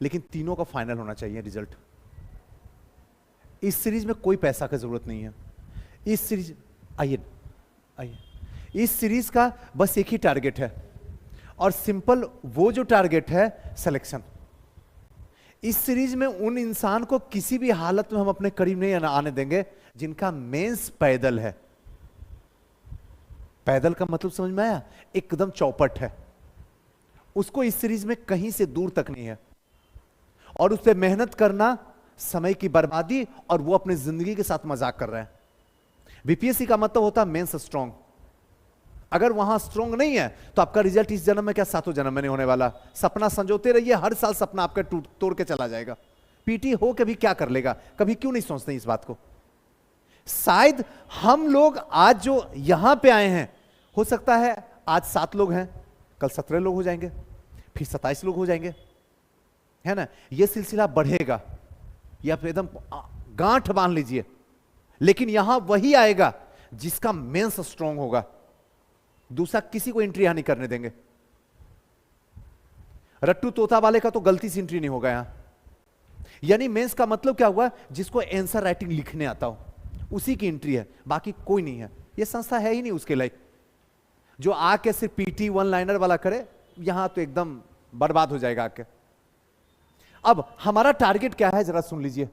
लेकिन तीनों का फाइनल होना चाहिए रिजल्ट। इस सीरीज में कोई पैसा की जरूरत नहीं है। इस सीरीज, आइए आइए, इस सीरीज का बस एक ही टारगेट है, और सिंपल वो जो टारगेट है सिलेक्शन। इस सीरीज में उन इंसान को किसी भी हालत में हम अपने करीब नहीं आने देंगे जिनका मेंस पैदल है। पैदल का मतलब समझ में आया? एकदम चौपट है, उसको इस सीरीज में कहीं से दूर तक नहीं है, और उस पर मेहनत करना समय की बर्बादी, और वो अपनी जिंदगी के साथ मजाक कर रहे हैं। बीपीएससी का मतलब होता है मेंस स्ट्रांग। अगर वहां स्ट्रांग नहीं है तो आपका रिजल्ट इस जन्म में क्या सातों जन्म में नहीं होने वाला। सपना संजोते रहिए, हर साल सपना आपका तोड़ के चला जाएगा। पीटी हो के भी क्या कर लेगा, कभी क्यों नहीं सोचते इस बात को? शायद हम लोग आज जो यहां पे आए हैं, हो सकता है आज 7 लोग हैं, कल 17 लोग हो जाएंगे, फिर 27 लोग हो जाएंगे, है ना? यह सिलसिला बढ़ेगा, या फिर एकदम गांठ बांध लीजिए। लेकिन यहां वही आएगा जिसका मेंस स्ट्रांग होगा, दूसरा किसी को एंट्री यहां नहीं करने देंगे। रट्टू तोता वाले का तो गलती से एंट्री नहीं होगा यहां। यानी मेंस का मतलब क्या हुआ? जिसको आंसर राइटिंग लिखने आता हो उसी की एंट्री है, बाकी कोई नहीं है। यह संस्था है ही नहीं उसके लायक। जो आके सिर्फ पीटी वन लाइनर वाला करे, यहां तो एकदम बर्बाद हो जाएगा आके। अब हमारा टारगेट क्या है जरा सुन लीजिए।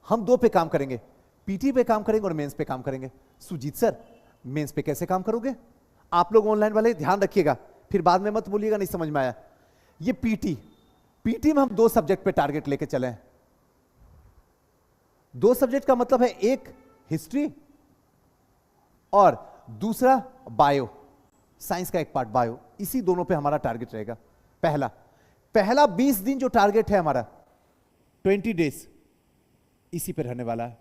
हम 2 पे काम करेंगे, पीटी पे काम करेंगे और मेंस पे काम करेंगे। सुजीत सर मेंस पे कैसे काम करोगे? आप लोग ऑनलाइन वाले ध्यान रखिएगा, फिर बाद में मत बोलिएगा नहीं समझ में आया। ये पीटी में हम 2 सब्जेक्ट पे टारगेट लेके चले हैं। 2 सब्जेक्ट का मतलब है, एक हिस्ट्री और दूसरा बायो, साइंस का एक पार्ट बायो। इसी दोनों पे हमारा टारगेट रहेगा। पहला 20 दिन जो टारगेट है हमारा, 20 डेज, इसी पे रहने वाला है।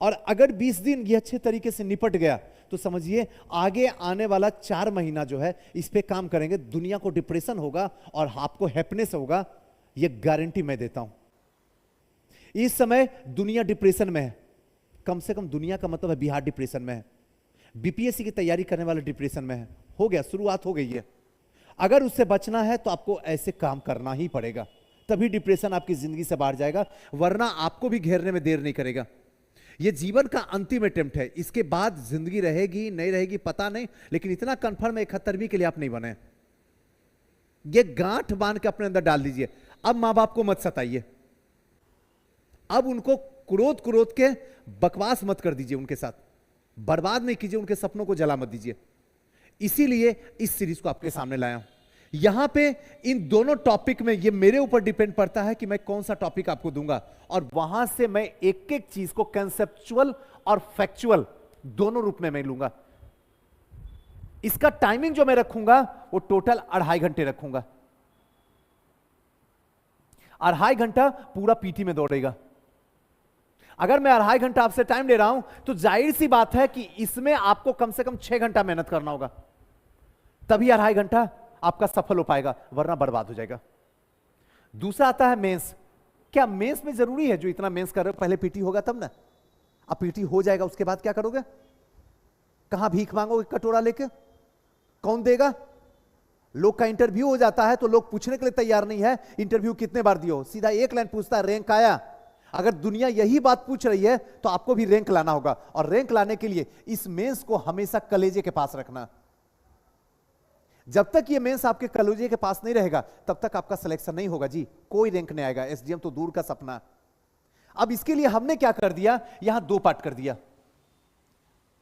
और अगर 20 दिन ये अच्छे तरीके से निपट गया तो समझिए आगे आने वाला 4 महीना जो है इस पे काम करेंगे, दुनिया को डिप्रेशन होगा और आपको हैप्पीनेस होगा, ये गारंटी मैं देता हूं। इस समय दुनिया डिप्रेशन में है, कम से कम दुनिया का मतलब है बिहार डिप्रेशन में है। बीपीएससी की तैयारी करने वाले डिप्रेशन में है। हो गया, शुरुआत हो गई है। अगर उससे बचना है तो आपको ऐसे काम करना ही पड़ेगा, तभी डिप्रेशन आपकी जिंदगी से बाहर जाएगा, वरना आपको भी घेरने में देर नहीं करेगा। यह जीवन का अंतिम अटेम्प्ट है, इसके बाद जिंदगी रहेगी नहीं रहेगी पता नहीं, लेकिन इतना कंफर्म है 71वीं के लिए आप नहीं बने। यह गांठ बांध के अपने अंदर डाल दीजिए। अब मां बाप को मत सताइए, अब उनको क्रोध के बकवास मत कर दीजिए, उनके साथ बर्बाद नहीं कीजिए, उनके सपनों को जला मत दीजिए। इसीलिए इस सीरीज को आपके सामने लाया हूं। यहां पे इन दोनों टॉपिक में ये मेरे ऊपर डिपेंड पड़ता है कि मैं कौन सा टॉपिक आपको दूंगा, और वहां से मैं एक एक चीज को कंसेप्चुअल और फैक्चुअल दोनों रूप में मैं लूंगा। इसका टाइमिंग जो मैं रखूंगा वो टोटल 2.5 घंटे रखूंगा। 2.5 घंटा पूरा पीटी में दौड़ेगा। अगर मैं 2.5 घंटा आपसे टाइम ले रहा हूं तो जाहिर सी बात है कि इसमें आपको कम से कम 6 घंटा मेहनत करना होगा, तभी 2.5 घंटा आपका सफल हो पाएगा, वरना बर्बाद हो जाएगा। दूसरा आता है मेंस। क्या मेंस में जरूरी है जो इतना मेंस कर रहे हो पहले पीटी होगा तब ना? अब पीटी हो जाएगा उसके बाद क्या करोगे? कहां भीख मांगोगे कटोरा लेके? कौन देगा? लोग का इंटरव्यू हो जाता है तो लोग पूछने के लिए तैयार नहीं है इंटरव्यू कितने बार दियो, सीधा एक लाइन पूछता है रैंक आया। अगर दुनिया यही बात पूछ रही है तो आपको भी रैंक लाना होगा, और रैंक लाने के लिए इस मेंस को हमेशा कलेजे के पास रखना। जब तक ये मेंस आपके कलेजे के पास नहीं रहेगा तब तक आपका सिलेक्शन नहीं होगा जी, कोई रैंक नहीं आएगा, एसडीएम तो दूर का सपना। अब इसके लिए हमने क्या कर दिया, यहां 2 पार्ट कर दिया।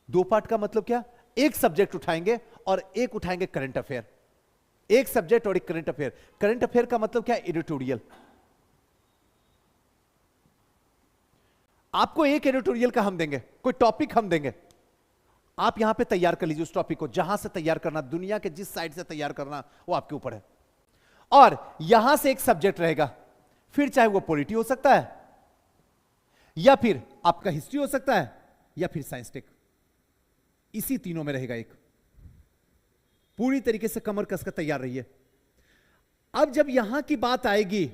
2 पार्ट का मतलब क्या? एक सब्जेक्ट उठाएंगे और एक उठाएंगे करंट अफेयर। एक सब्जेक्ट और एक करंट अफेयर। करंट अफेयर का मतलब क्या? एडिटोरियल। आपको एक एडिटोरियल का हम देंगे, कोई टॉपिक हम देंगे, आप यहां पे तैयार कर लीजिए उस टॉपिक को, जहां से तैयार करना, दुनिया के जिस साइड से तैयार करना वो आपके ऊपर है। और यहां से एक सब्जेक्ट रहेगा, फिर चाहे वो पॉलिटी हो सकता है, या फिर आपका हिस्ट्री हो सकता है, या फिर साइंस टेक। इसी तीनों में रहेगा एक। पूरी तरीके से कमर कसकर तैयार रहिए। अब जब यहां की बात आएगी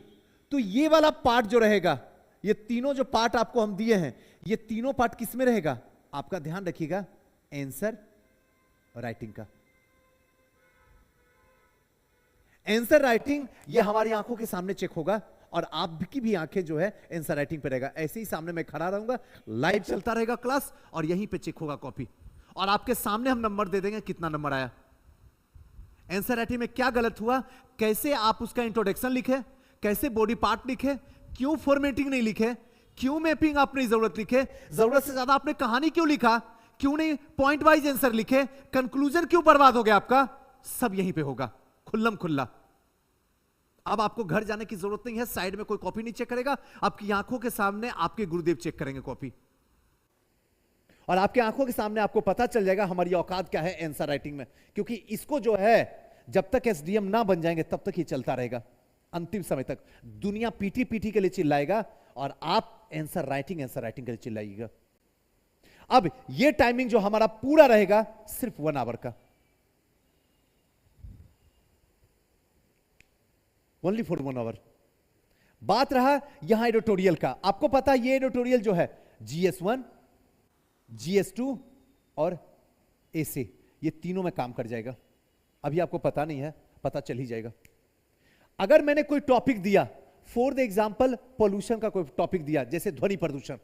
तो ये वाला पार्ट जो रहेगा, ये तीनों जो पार्ट आपको हम दिए हैं, ये तीनों पार्ट किस में रहेगा? आपका ध्यान रखिएगा, आंसर राइटिंग का। आंसर राइटिंग ये हमारी आंखों के सामने चेक होगा और आपकी भी आंखें जो है आंसर राइटिंग पे रहेगा। ऐसे ही सामने मैं खड़ा रहूंगा, लाइव चलता रहेगा क्लास और यहीं पे चेक होगा कॉपी, और आपके सामने हम नंबर दे देंगे कितना नंबर आया। आंसर राइटिंग में क्या गलत हुआ, कैसे आप उसका इंट्रोडक्शन लिखे, कैसे बॉडी पार्ट लिखे, क्यों फॉर्मेटिंग नहीं लिखे, क्यों मैपिंग आपने जरूरत लिखे, जरूरत से ज्यादा आपने कहानी क्यों लिखा, क्यों नहीं पॉइंट वाइज आंसर लिखे, कंक्लूजन क्यों बर्बाद हो गया आपका, सब यहीं पे होगा खुल्लम खुल्ला। अब आपको घर जाने की जरूरत नहीं है, साइड में कोई कॉपी नहीं चेक करेगा, आपकी आंखों के सामने आपके गुरुदेव चेक करेंगे कॉपी, और आपके आंखों के सामने आपको पता चल जाएगा हमारी औकात क्या है आंसर राइटिंग में। क्योंकि इसको जो है जब तक एसडीएम ना बन जाएंगे तब तक ये चलता रहेगा, अंतिम समय तक दुनिया पीटी पीटी के लिए चिल्लाएगा और आप आंसर राइटिंग के लिए चिल्लाइएगा। अब ये टाइमिंग जो हमारा पूरा रहेगा सिर्फ 1 आवर का, ओनली फॉर 1 आवर। बात रहा यहां एडिटोरियल का, आपको पता है ये एडिटोरियल जो है GS1, GS2 और AC, ये तीनों में काम कर जाएगा। अभी आपको पता नहीं है, पता चल ही जाएगा। अगर मैंने कोई टॉपिक दिया, फॉर द एग्जांपल पॉल्यूशन का कोई टॉपिक दिया, जैसे ध्वनि प्रदूषण,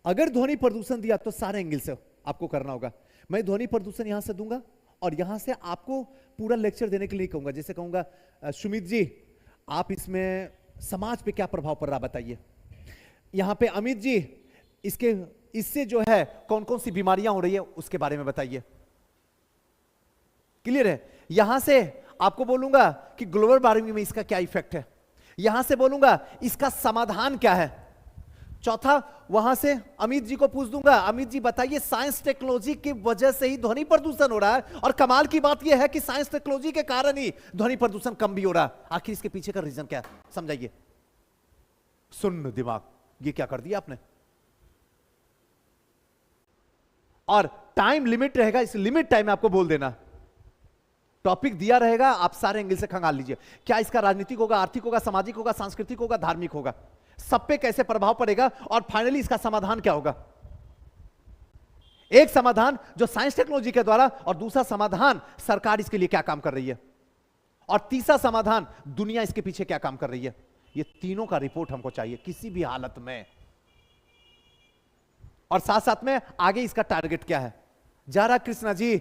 अगर ध्वनि प्रदूषण दिया तो सारे एंगल से आपको करना होगा। मैं ध्वनि प्रदूषण यहां से दूंगा और यहां से आपको पूरा लेक्चर देने के लिए कहूंगा। जैसे कहूंगा सुमित जी आप इसमें समाज पे क्या प्रभाव पड़ रहा बताइए, यहां पे अमित जी इससे जो है कौन कौन सी बीमारियां हो रही है उसके बारे में बताइए। क्लियर है? यहां से आपको बोलूंगा कि ग्लोबल वार्मिंग में इसका क्या इफेक्ट है, यहां से बोलूंगा इसका समाधान क्या है। चौथा वहां से अमित जी को पूछ दूंगा, अमित जी बताइए साइंस टेक्नोलॉजी की वजह से ही ध्वनि प्रदूषण हो रहा है, और कमाल की बात यह है कि साइंस टेक्नोलॉजी के कारण ही ध्वनि प्रदूषण कम भी हो रहा है। आखिर इसके पीछे का रीजन क्या है समझाइए। सुन दिमाग, ये क्या कर दिया आपने। और टाइम लिमिट रहेगा, इस लिमिट टाइम में आपको बोल देना, टॉपिक दिया रहेगा, आप सारे एंगल से खंगाल लीजिए। क्या इसका राजनीतिक होगा, आर्थिक होगा, सामाजिक होगा, सांस्कृतिक होगा, धार्मिक होगा, सब पे कैसे प्रभाव पड़ेगा, और फाइनली इसका समाधान क्या होगा। एक समाधान जो साइंस टेक्नोलॉजी के द्वारा, और दूसरा समाधान सरकार इसके लिए क्या काम कर रही है, और तीसरा समाधान दुनिया इसके पीछे क्या काम कर रही है। ये तीनों का रिपोर्ट हमको चाहिए किसी भी हालत में, और साथ साथ में आगे इसका टारगेट क्या है। जा रहा कृष्णा जी,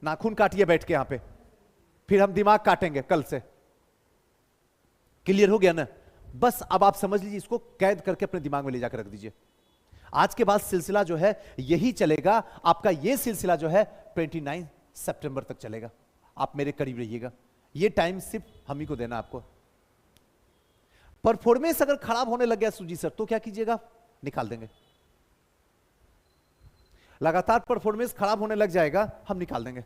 नाखून काटिए बैठ के यहां पे, फिर हम दिमाग काटेंगे कल से। क्लियर हो गया ना। बस अब आप समझ लीजिए, इसको कैद करके अपने दिमाग में ले जाकर रख दीजिए। आज के बाद सिलसिला जो है यही चलेगा, आपका ये सिलसिला जो है 29 सितंबर तक चलेगा। आप मेरे करीब रहिएगा, ये टाइम सिर्फ हम ही को देना आपको। परफॉर्मेंस अगर खराब होने लग गया सुजी सर तो क्या कीजिएगा, निकाल देंगे। लगातार परफॉर्मेंस खराब होने लग जाएगा, हम निकाल देंगे।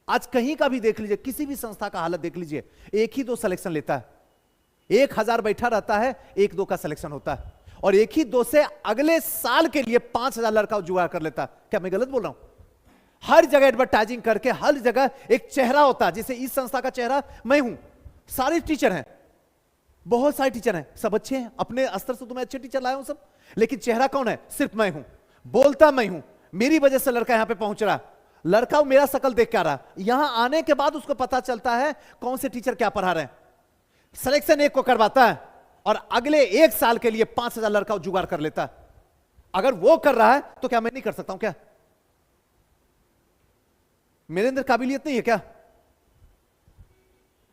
आज कहीं का भी देख लीजिए, किसी भी संस्था का हालत देख लीजिए, 1 ही 2 सिलेक्शन लेता है, 1000 बैठा रहता है, 1-2 का सिलेक्शन होता है, और 1 ही 2 से अगले साल के लिए 5000 लड़का जुगाड़ कर लेता है। क्या मैं गलत बोल रहा हूं। हर जगह एडवर्टाइजिंग करके, हर जगह एक चेहरा होता है। जैसे इस संस्था का चेहरा मैं हूं, सारे टीचर हैं, बहुत सारे टीचर हैं, सब अच्छे हैं, अपने स्तर से तो मैं अच्छे टीचर लाया हूं सब, लेकिन चेहरा कौन है, सिर्फ मैं हूं, बोलता मैं हूं, मेरी वजह से लड़का यहां पे पहुंच रहा है। लड़का मेरा शकल देख के आ रहा, यहां आने के बाद उसको पता चलता है कौन से टीचर क्या पढ़ा रहे हैं। सिलेक्शन 1 को करवाता है और अगले 1 साल के लिए 5000 लड़का जुगाड़ कर लेता है। अगर वो कर रहा है तो क्या मैं नहीं कर सकता हूं क्या? मेरे अंदर काबिलियत नहीं है क्या?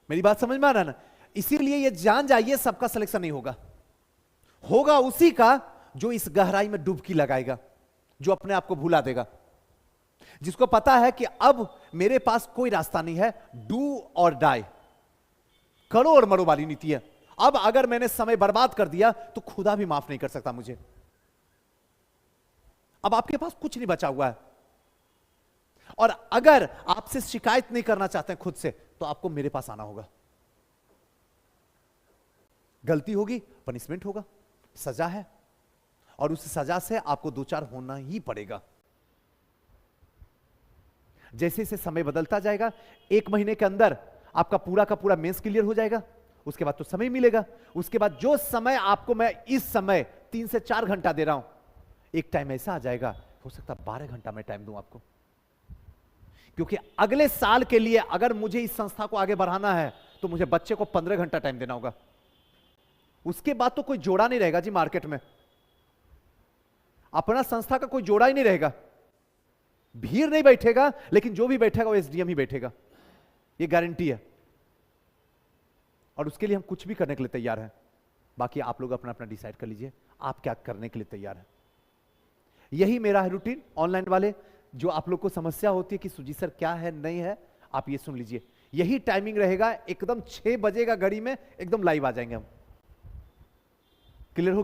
मेरी बात समझ में आ रहा है ना। इसीलिए ये जान जाइए, सबका सिलेक्शन नहीं होगा, होगा उसी का जो इस गहराई में डुबकी लगाएगा, जो अपने आप को भुला देगा, जिसको पता है कि अब मेरे पास कोई रास्ता नहीं है, डू और डाई, करो और मरो वाली नीति है। अब अगर मैंने समय बर्बाद कर दिया तो खुदा भी माफ नहीं कर सकता मुझे। अब आपके पास कुछ नहीं बचा हुआ है, और अगर आपसे शिकायत नहीं करना चाहते हैं खुद से, तो आपको मेरे पास आना होगा। गलती होगी, पनिशमेंट होगा, सजा है, और उस सजा से आपको 2-4 होना ही पड़ेगा। जैसे जैसे समय बदलता जाएगा, 1 महीने के अंदर आपका पूरा का पूरा मेंस क्लियर हो जाएगा, उसके बाद तो समय मिलेगा। उसके बाद जो समय आपको मैं इस समय 3 से 4 घंटा दे रहा हूं, एक टाइम ऐसा आ जाएगा, हो सकता 12 घंटा मैं टाइम दूं आपको, क्योंकि अगले साल के लिए अगर मुझे इस संस्था को आगे बढ़ाना है तो मुझे बच्चे को 15 घंटा टाइम देना होगा। उसके बाद तो कोई जोड़ा नहीं रहेगा जी मार्केट में, अपना संस्था का कोई जोड़ा ही नहीं रहेगा, भीड़ नहीं बैठेगा, लेकिन जो भी बैठेगा वो एसडीएम ही बैठेगा, ये गारंटी है। और उसके लिए हम कुछ भी करने के लिए तैयार हैं। बाकी आप लोग अपना अपना डिसाइड कर लीजिए आप क्या करने के लिए तैयार हैं। यही मेरा है रूटीन। ऑनलाइन वाले जो आप लोग को समस्या होती है कि सुजीत सर क्या है नहीं है, आप ये सुन लीजिए, यही टाइमिंग रहेगा, एकदम 6 बजेगा घड़ी में, एकदम लाइव आ जाएंगे हम। क्लियर हो गया?